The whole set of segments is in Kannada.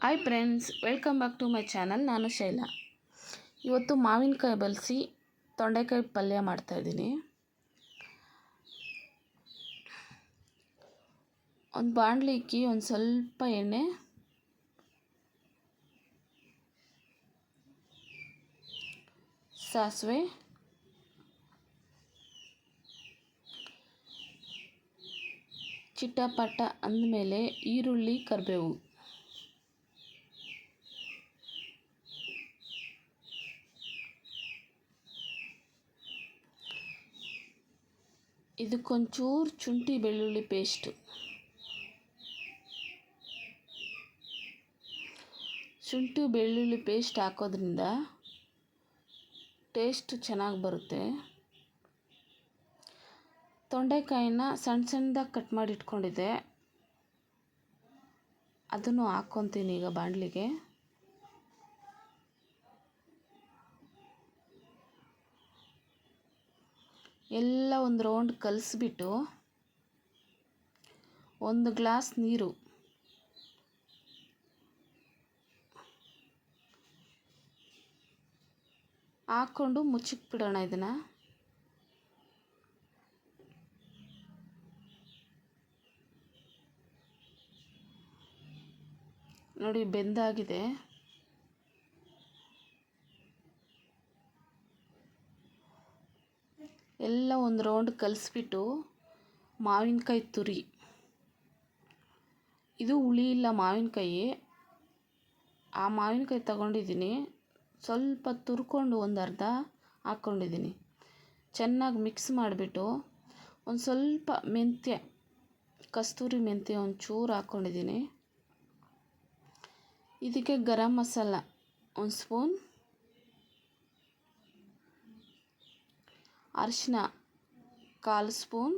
Hi friends, welcome back to my channel. ನಾನು ಶೈಲಾ. ಇವತ್ತು ಮಾವಿನಕಾಯಿ ಬಲಿಸಿ ತೊಂಡೆಕಾಯಿ ಪಲ್ಯ ಮಾಡ್ತಾಯಿದ್ದೀನಿ. ಒಂದು ಬಾಣಲಿ ಇಕ್ಕಿ ಒಂದು ಸ್ವಲ್ಪ ಎಣ್ಣೆ, ಸಾಸಿವೆ, ಚಿಟಪಟ ಅಂದಮೇಲೆ ಈರುಳ್ಳಿ, ಕರಿಬೇವು, ಇದಕ್ಕೊಂಚೂರು ಶುಂಠಿ ಬೆಳ್ಳುಳ್ಳಿ ಪೇಸ್ಟು, ಶುಂಠಿ ಬೆಳ್ಳುಳ್ಳಿ ಪೇಸ್ಟ್ ಹಾಕೋದ್ರಿಂದ ಟೇಸ್ಟ್ ಚೆನ್ನಾಗಿ ಬರುತ್ತೆ. ತೊಂಡೆಕಾಯಿನ ಸಣ್ಣ ಸಣ್ಣದಾಗಿ ಕಟ್ ಮಾಡಿ ಇಟ್ಕೊಂಡಿದ್ದೆ, ಅದನ್ನು ಹಾಕ್ಕೊತೀನಿ ಈಗ ಬಾಣಲಿಗೆ. ಎಲ್ಲ ಒಂದು ರೌಂಡ್ ಕಲಿಸ್ಬಿಟ್ಟು ಒಂದು ಗ್ಲಾಸ್ ನೀರು ಹಾಕ್ಕೊಂಡು ಮುಚ್ಚಿಕ್ಬಿಡೋಣ. ಇದನ್ನು ನೋಡಿ, ಬೆಂದಾಗಿದೆ. ಎಲ್ಲ ಒಂದು ರೌಂಡ್ ಕಲಿಸ್ಬಿಟ್ಟು ಮಾವಿನಕಾಯಿ ತುರಿ, ಇದು ಹುಳಿ ಇಲ್ಲ ಮಾವಿನಕಾಯಿ, ಆ ಮಾವಿನಕಾಯಿ ತಗೊಂಡಿದ್ದೀನಿ. ಸ್ವಲ್ಪ ತುರ್ಕೊಂಡು ಒಂದು ಅರ್ಧ ಹಾಕ್ಕೊಂಡಿದ್ದೀನಿ. ಚೆನ್ನಾಗಿ ಮಿಕ್ಸ್ ಮಾಡಿಬಿಟ್ಟು ಒಂದು ಸ್ವಲ್ಪ ಮೆಂತ್ಯ, ಕಸ್ತೂರಿ ಮೆಂತ್ಯ ಒಂಚೂರು ಹಾಕ್ಕೊಂಡಿದ್ದೀನಿ. ಇದಕ್ಕೆ ಗರಂ ಮಸಾಲ ಒಂದು ಸ್ಪೂನ್, ಅರಿಶಿನ 1/4 ಸ್ಪೂನ್,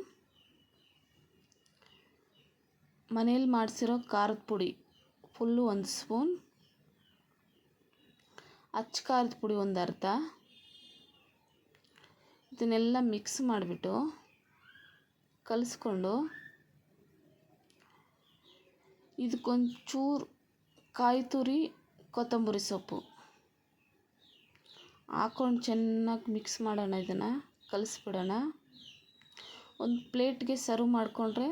ಮನೇಲಿ ಮಾಡಿಸಿರೋ ಖಾರದ ಪುಡಿ ಫುಲ್ಲು 1 ಸ್ಪೂನ್, ಅಚ್ಚ ಖಾರದ ಪುಡಿ ಒಂದು ಅರ್ಧ. ಇದನ್ನೆಲ್ಲ ಮಿಕ್ಸ್ ಮಾಡಿಬಿಟ್ಟು ಕಲಿಸ್ಕೊಂಡು ಇದಕ್ಕೊಂಚೂರು ಕಾಯಿ ತುರಿ, ಕೊತ್ತಂಬರಿ ಸೊಪ್ಪು ಹಾಕ್ಕೊಂಡು ಚೆನ್ನಾಗಿ ಮಿಕ್ಸ್ ಮಾಡೋಣ. ಇದನ್ನು ಕಲಿಸ್ಬಿಡೋಣ. ಒಂದು ಪ್ಲೇಟ್ಗೆ ಸರ್ವ್ ಮಾಡಿಕೊಂಡ್ರೆ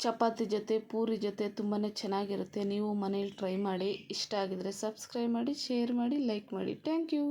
ಚಪಾತಿ ಜೊತೆ, ಪೂರಿ ಜೊತೆ ತುಂಬಾ ಚೆನ್ನಾಗಿರುತ್ತೆ. ನೀವು ಮನೇಲಿ ಟ್ರೈ ಮಾಡಿ. ಇಷ್ಟ ಆಗಿದರೆ ಸಬ್ಸ್ಕ್ರೈಬ್ ಮಾಡಿ, ಶೇರ್ ಮಾಡಿ, ಲೈಕ್ ಮಾಡಿ. Thank you.